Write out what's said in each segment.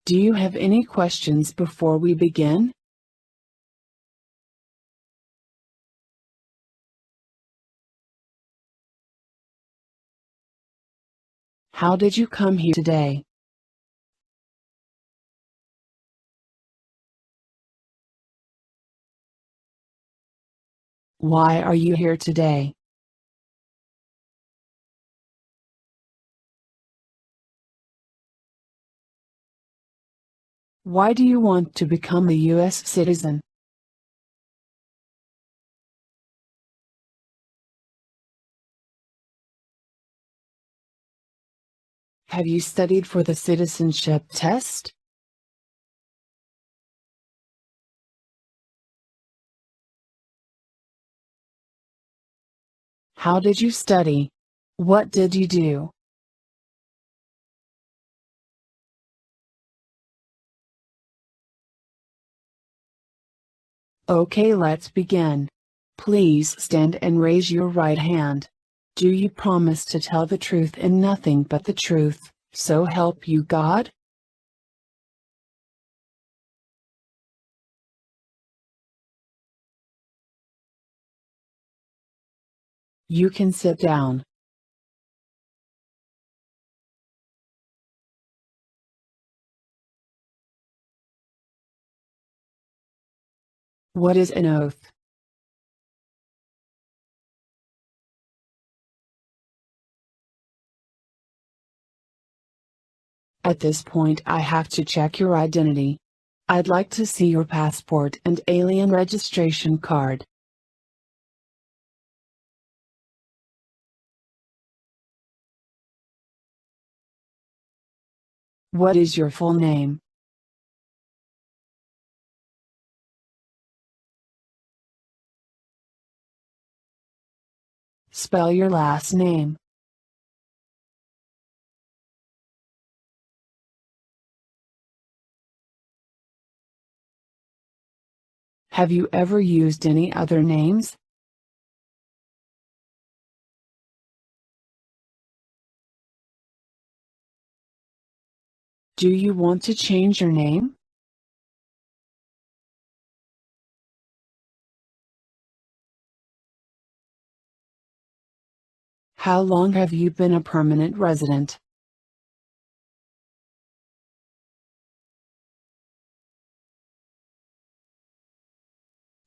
Do you have any questions before we begin? How did you come here today? Why are you here today? Why do you want to become a U.S. citizen? Have you studied for the citizenship test? How did you study? What did you do? Okay, let's begin. Please stand and raise your right hand. Do you promise to tell the truth and nothing but the truth, so help you God? You can sit down. What is an oath? At this point I have to check your identity. I'd like to see your passport and alien registration card. What is your full name? Spell your last name. Have you ever used any other names? Do you want to change your name? How long have you been a permanent resident?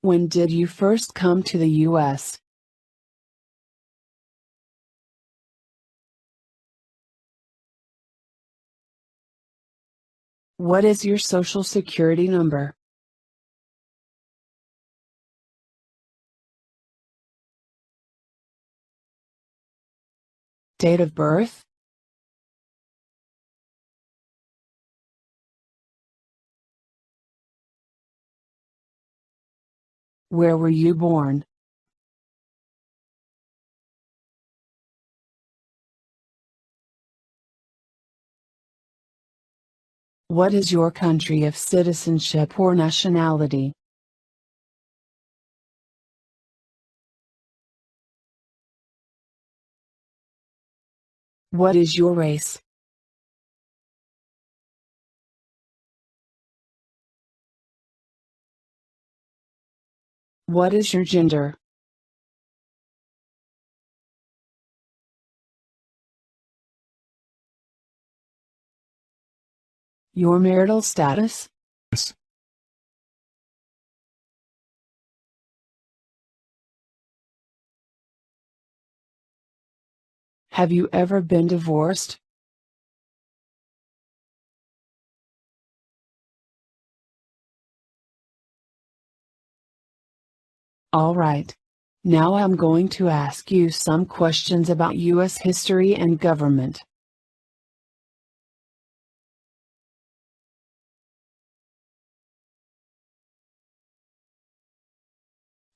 When did you first come to the U.S.? What is your social security number? Date of birth? Where were you born? What is your country of citizenship or nationality? What is your race? What is your gender? Your marital status? Yes. Have you ever been divorced? All right. Now I'm going to ask you some questions about U.S. history and government.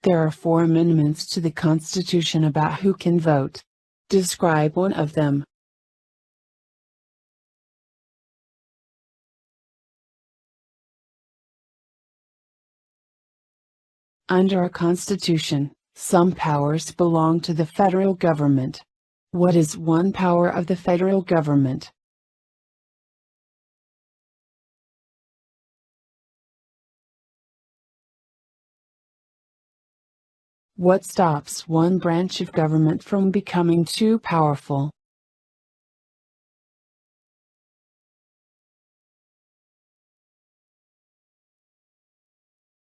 There are 4 amendments to the Constitution about who can vote. Describe one of them. Under our Constitution, some powers belong to the federal government. What is one power of the federal government? What stops one branch of government from becoming too powerful?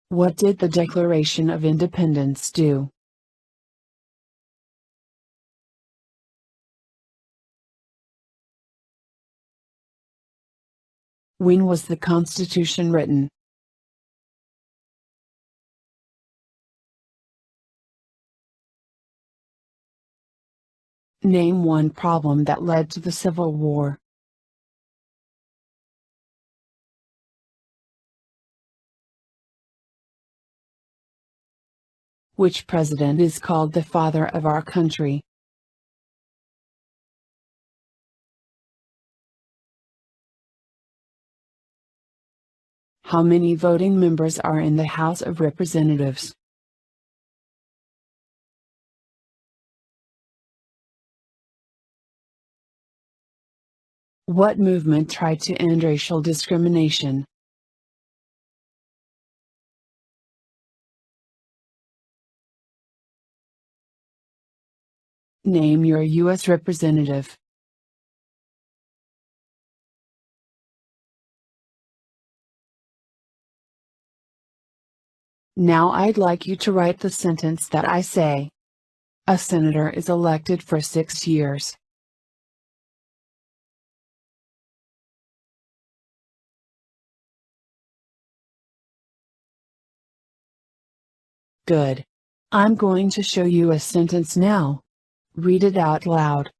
What did the Declaration of Independence do? When was the Constitution written? Name one problem that led to the Civil War. Which president is called the father of our country? How many voting members are in the House of Representatives? What movement tried to end racial discrimination? Name your U.S. representative. Now I'd like you to write the sentence that I say. A senator is elected for 6 years. Good. I'm going to show you a sentence now. Read it out loud.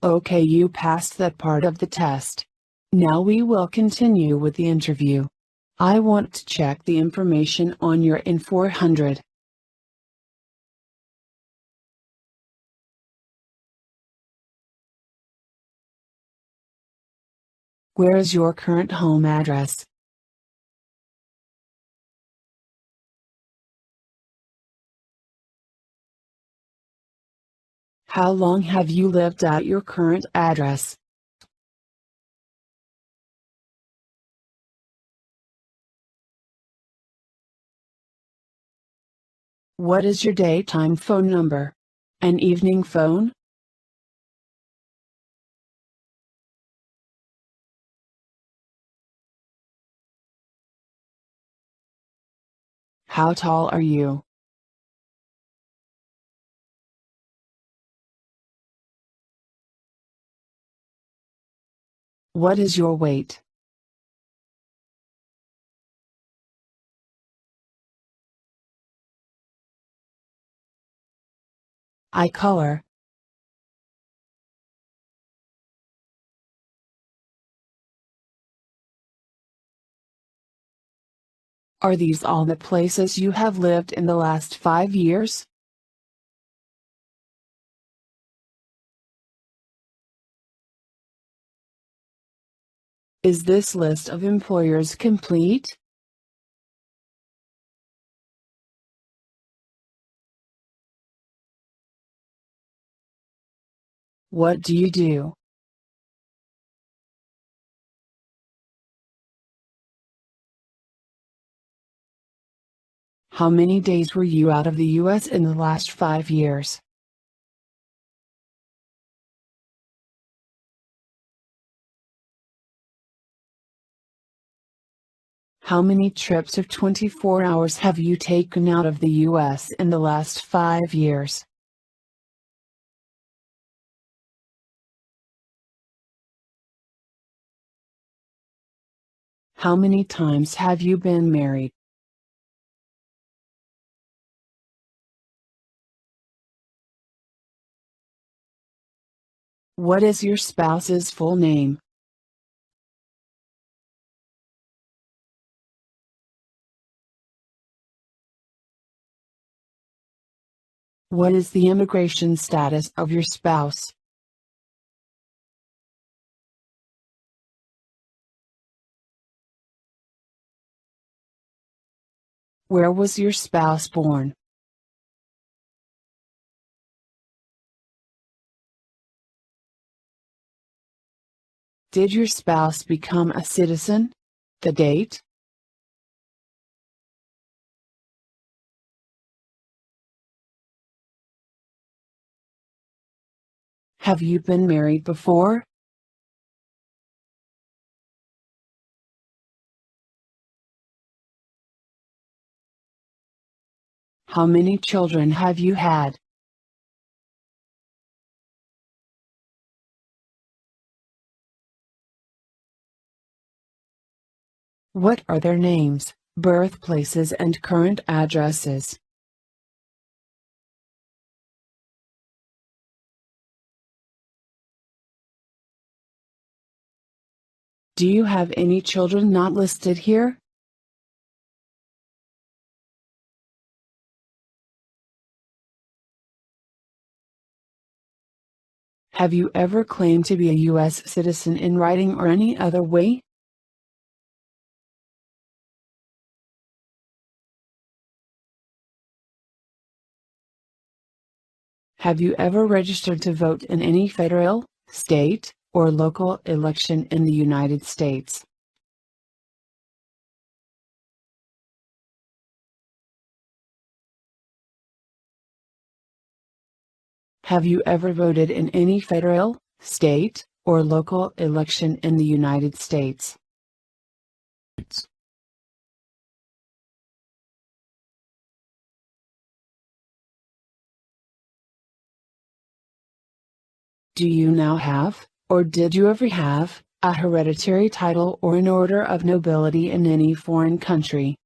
Okay, you passed that part of the test. Now we will continue with the interview. I want to check the information on your N400. Where is your current home address? How long have you lived at your current address? What is your daytime phone number? An evening phone? How tall are you? What is your weight? Eye color. Are these all the places you have lived in the last 5 years? Is this list of employers complete? What do you do? How many days were you out of the U.S. in the last 5 years? How many trips of 24 hours have you taken out of the U.S. in the last 5 years? How many times have you been married? What is your spouse's full name? What is the immigration status of your spouse? Where was your spouse born? Did your spouse become a citizen? The date? Have you been married before? How many children have you had? What are their names, birthplaces and current addresses? Do you have any children not listed here? Have you ever claimed to be a U.S. citizen in writing or any other way? Have you ever registered to vote in any federal, state, or local election in the United States? Have you ever voted in any federal, state, or local election in the United States? Do you now have, or did you ever have, a hereditary title or an order of nobility in any foreign country?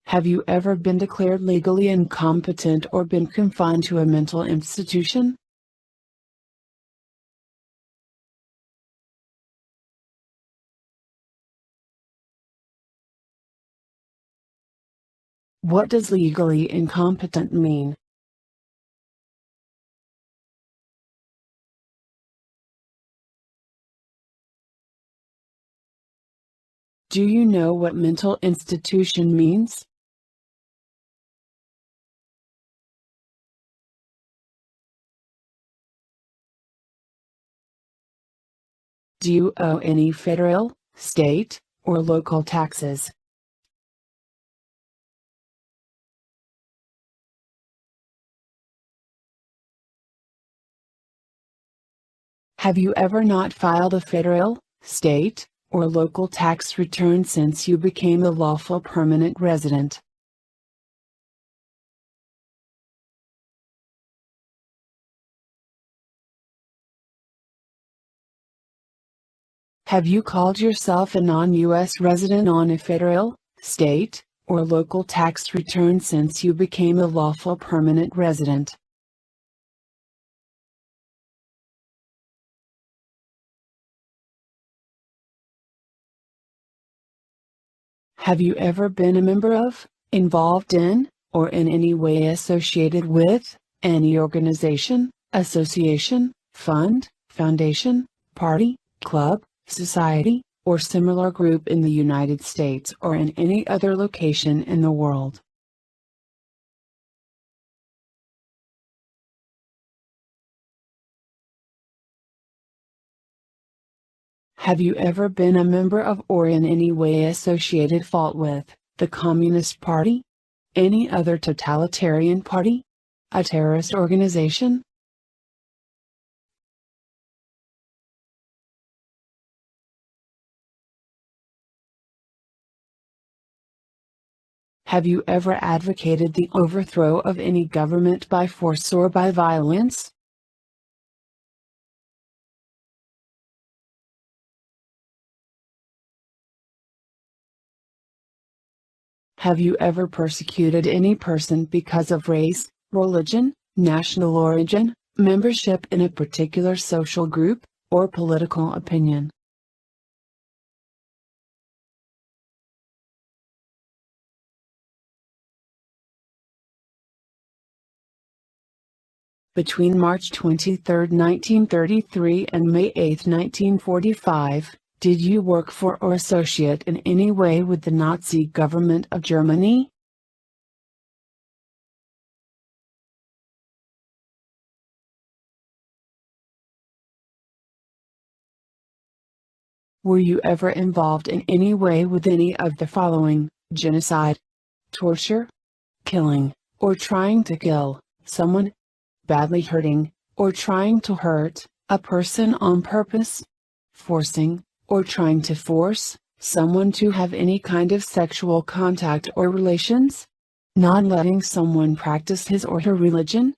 Have you ever been declared legally incompetent or been confined to a mental institution? What does legally incompetent mean? Do you know what mental institution means? Do you owe any federal, state, or local taxes? Have you ever not filed a federal, state, or local tax return since you became a lawful permanent resident? Have you called yourself a non-U.S. resident on a federal, state, or local tax return since you became a lawful permanent resident? Have you ever been a member of, involved in, or in any way associated with, any organization, association, fund, foundation, party, club, society, or similar group in the United States or in any other location in the world? Have you ever been a member of or in any way associated fault with, the Communist Party? Any other totalitarian party? A terrorist organization? Have you ever advocated the overthrow of any government by force or by violence? Have you ever persecuted any person because of race, religion, national origin, membership in a particular social group, or political opinion? Between March 23, 1933 and May 8, 1945, did you work for or associate in any way with the Nazi government of Germany? Were you ever involved in any way with any of the following: genocide, torture, killing, or trying to kill someone, badly hurting, or trying to hurt a person on purpose, forcing, or trying to force someone to have any kind of sexual contact or relations, not letting someone practice his or her religion?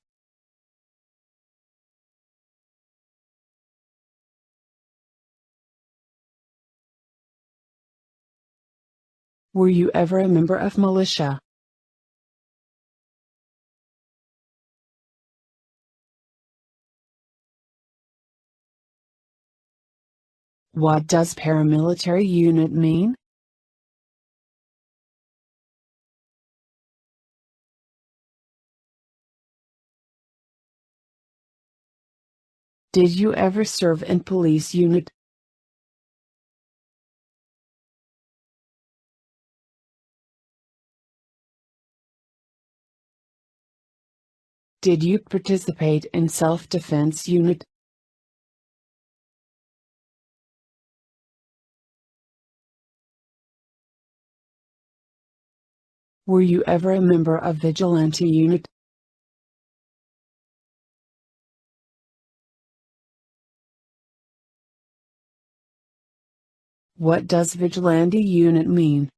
Were you ever a member of militia? What does paramilitary unit mean? Did you ever serve in police unit? Did you participate in self-defense unit? Were you ever a member of vigilante unit? What does vigilante unit mean?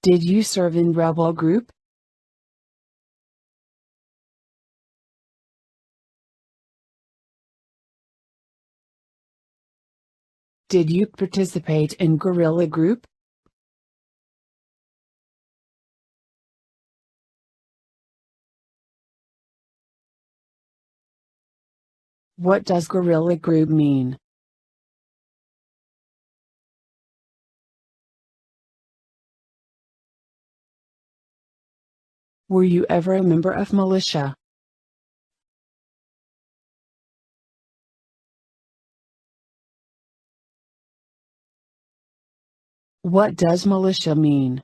Did you serve in rebel group? Did you participate in guerrilla group? What does guerrilla group mean? Were you ever a member of militia? What does militia mean?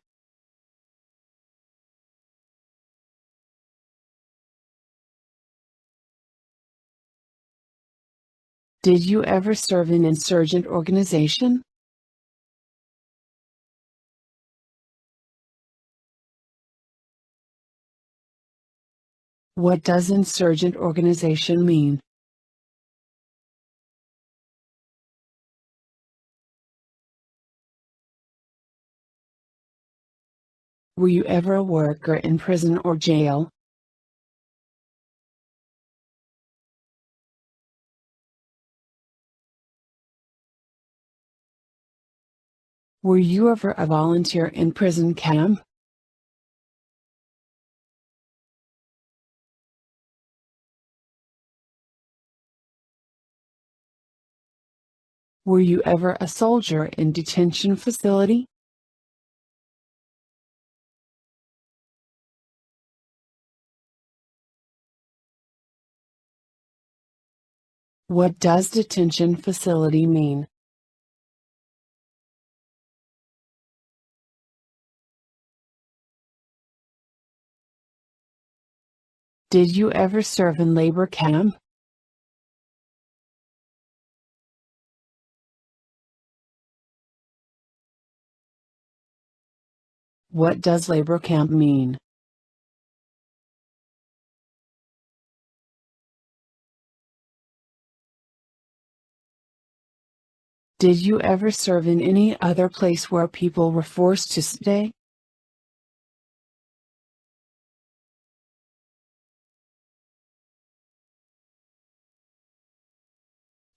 Did you ever serve in insurgent organization? What does insurgent organization mean? Were you ever a worker in prison or jail? Were you ever a volunteer in prison camp? Were you ever a soldier in detention facility? What does detention facility mean? Did you ever serve in labor camp? What does labor camp mean? Did you ever serve in any other place where people were forced to stay?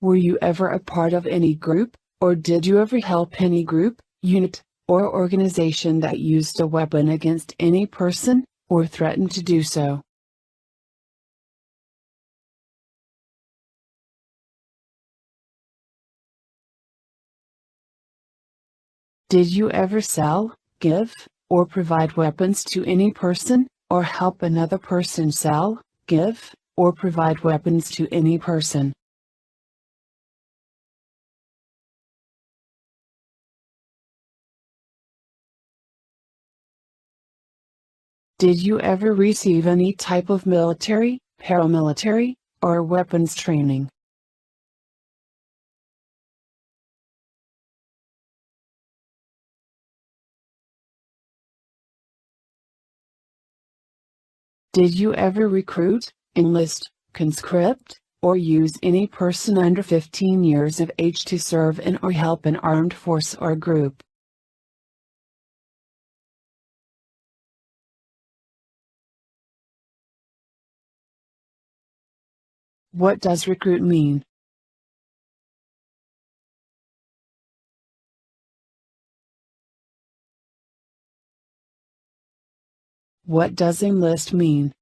Were you ever a part of any group, or did you ever help any group, unit, or organization that used a weapon against any person, or threatened to do so? Did you ever sell, give, or provide weapons to any person, or help another person sell, give, or provide weapons to any person? Did you ever receive any type of military, paramilitary, or weapons training? Did you ever recruit, enlist, conscript, or use any person under 15 years of age to serve in or help an armed force or group? What does recruit mean? What does enlist mean?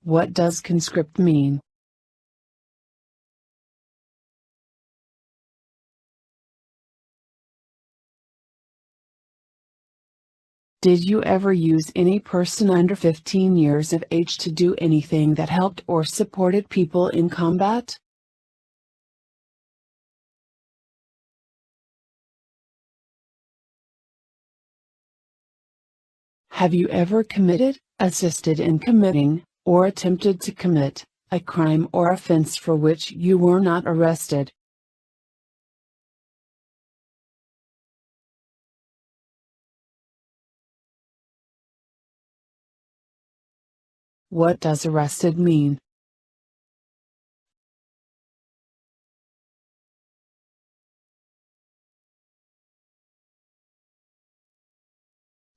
What does conscript mean? Did you ever use any person under 15 years of age to do anything that helped or supported people in combat? Have you ever committed, assisted in committing, or attempted to commit, a crime or offense for which you were not arrested? What does arrested mean?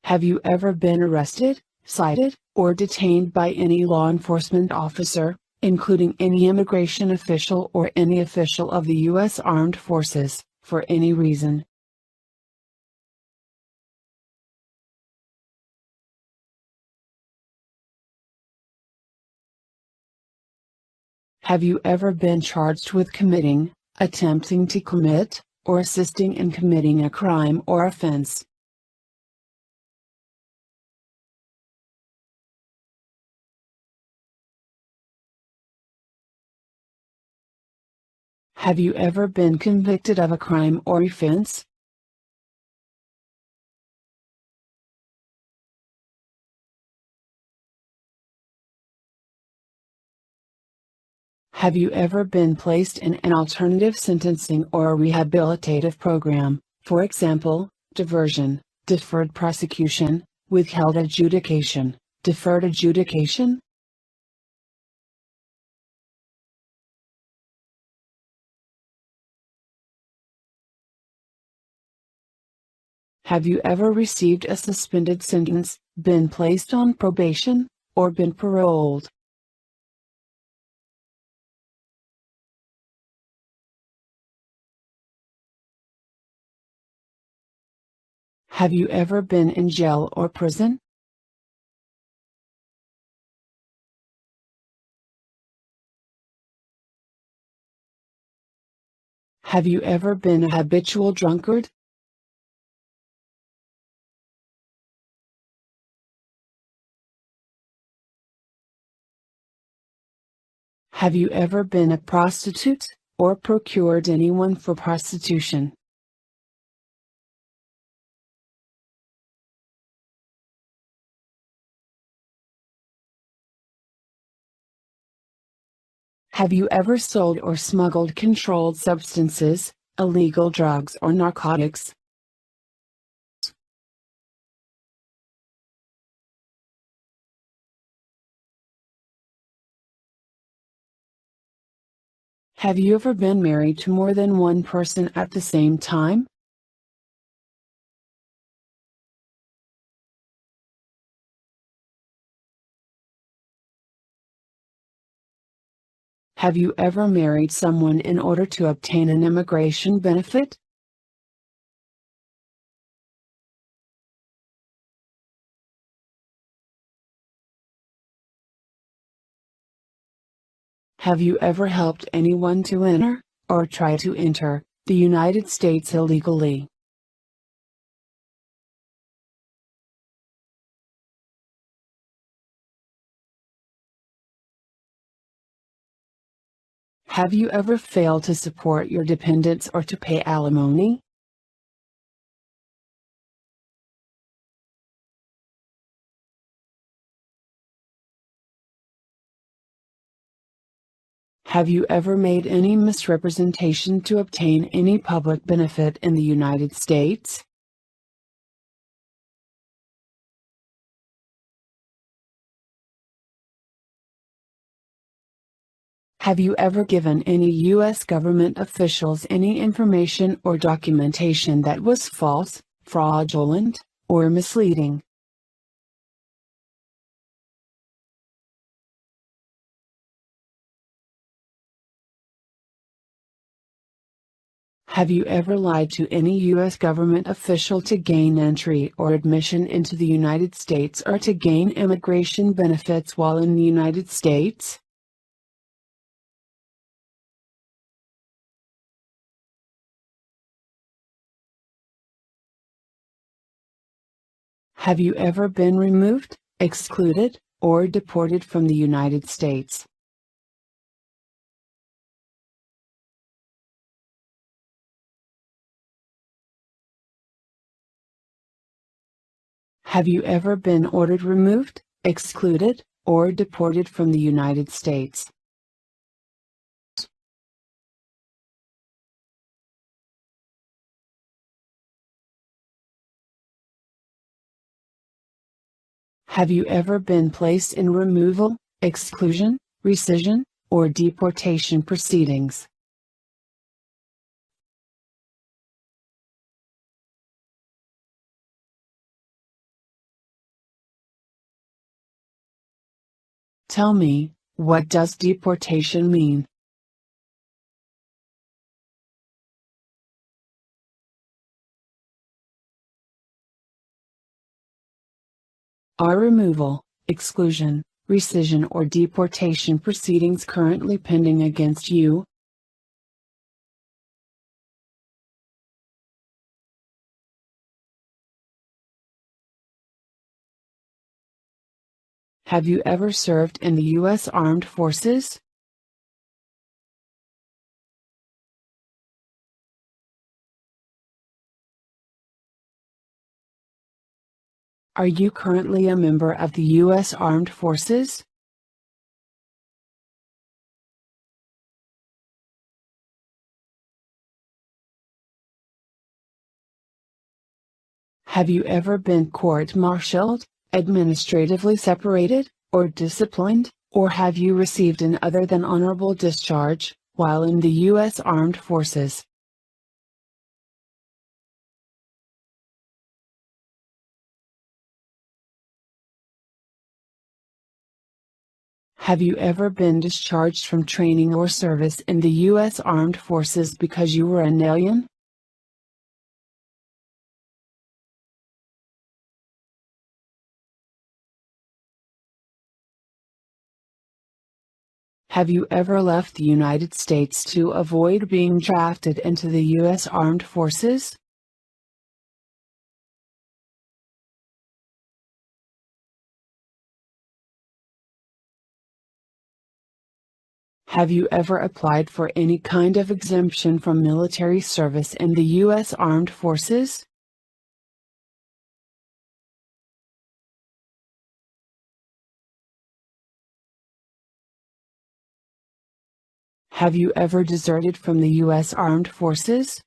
Have you ever been arrested, cited, or detained by any law enforcement officer, including any immigration official or any official of the U.S. Armed Forces, for any reason? Have you ever been charged with committing, attempting to commit, or assisting in committing a crime or offense? Have you ever been convicted of a crime or offense? Have you ever been placed in an alternative sentencing or a rehabilitative program, for example, diversion, deferred prosecution, withheld adjudication, deferred adjudication? Have you ever received a suspended sentence, been placed on probation, or been paroled? Have you ever been in jail or prison? Have you ever been a habitual drunkard? Have you ever been a prostitute, or procured anyone for prostitution? Have you ever sold or smuggled controlled substances, illegal drugs or narcotics? Have you ever been married to more than one person at the same time? Have you ever married someone in order to obtain an immigration benefit? Have you ever helped anyone to enter, or try to enter, the United States illegally? Have you ever failed to support your dependents or to pay alimony? Have you ever made any misrepresentation to obtain any public benefit in the United States? Have you ever given any U.S. government officials any information or documentation that was false, fraudulent, or misleading? Have you ever lied to any U.S. government official to gain entry or admission into the United States or to gain immigration benefits while in the United States? Have you ever been removed, excluded, or deported from the United States? Have you ever been ordered removed, excluded, or deported from the United States? Have you ever been placed in removal, exclusion, rescission, or deportation proceedings? Tell me, what does deportation mean? Are removal, exclusion, rescission or deportation proceedings currently pending against you? Have you ever served in the U.S. Armed Forces? Are you currently a member of the U.S. Armed Forces? Have you ever been court-martialed, administratively separated, or disciplined, or have you received an other than honorable discharge, while in the U.S. Armed Forces? Have you ever been discharged from training or service in the U.S. Armed Forces because you were an alien? Have you ever left the United States to avoid being drafted into the U.S. Armed Forces? Have you ever applied for any kind of exemption from military service in the U.S. Armed Forces? Have you ever deserted from the U.S. Armed Forces?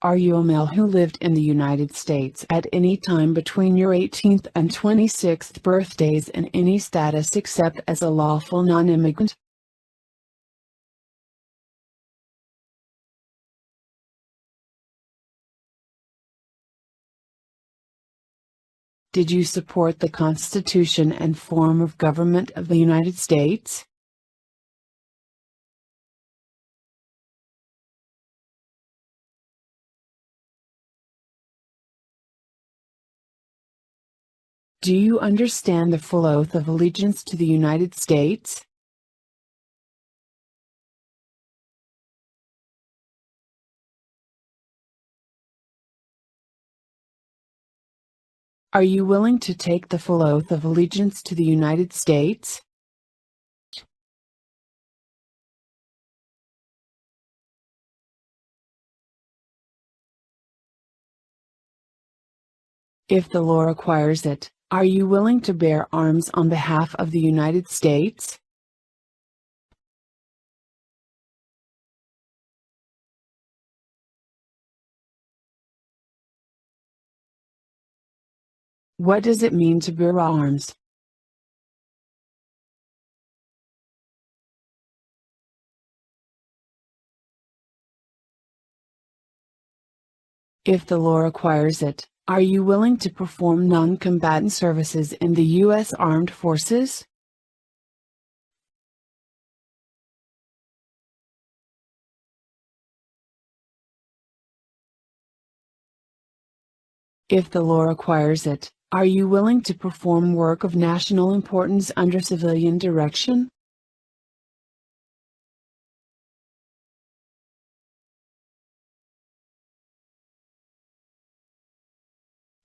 Are you a male who lived in the United States at any time between your 18th and 26th birthdays in any status except as a lawful non-immigrant? Did you support the Constitution and form of government of the United States? Do you understand the full oath of allegiance to the United States? Are you willing to take the full oath of allegiance to the United States? If the law requires it, are you willing to bear arms on behalf of the United States? What does it mean to bear arms? If the law requires it, are you willing to perform non-combatant services in the U.S. Armed Forces? If the law requires it, are you willing to perform work of national importance under civilian direction?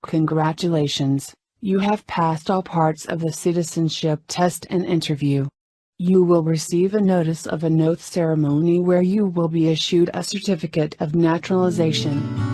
Congratulations! You have passed all parts of the citizenship test and interview. You will receive a notice of an oath ceremony where you will be issued a certificate of naturalization.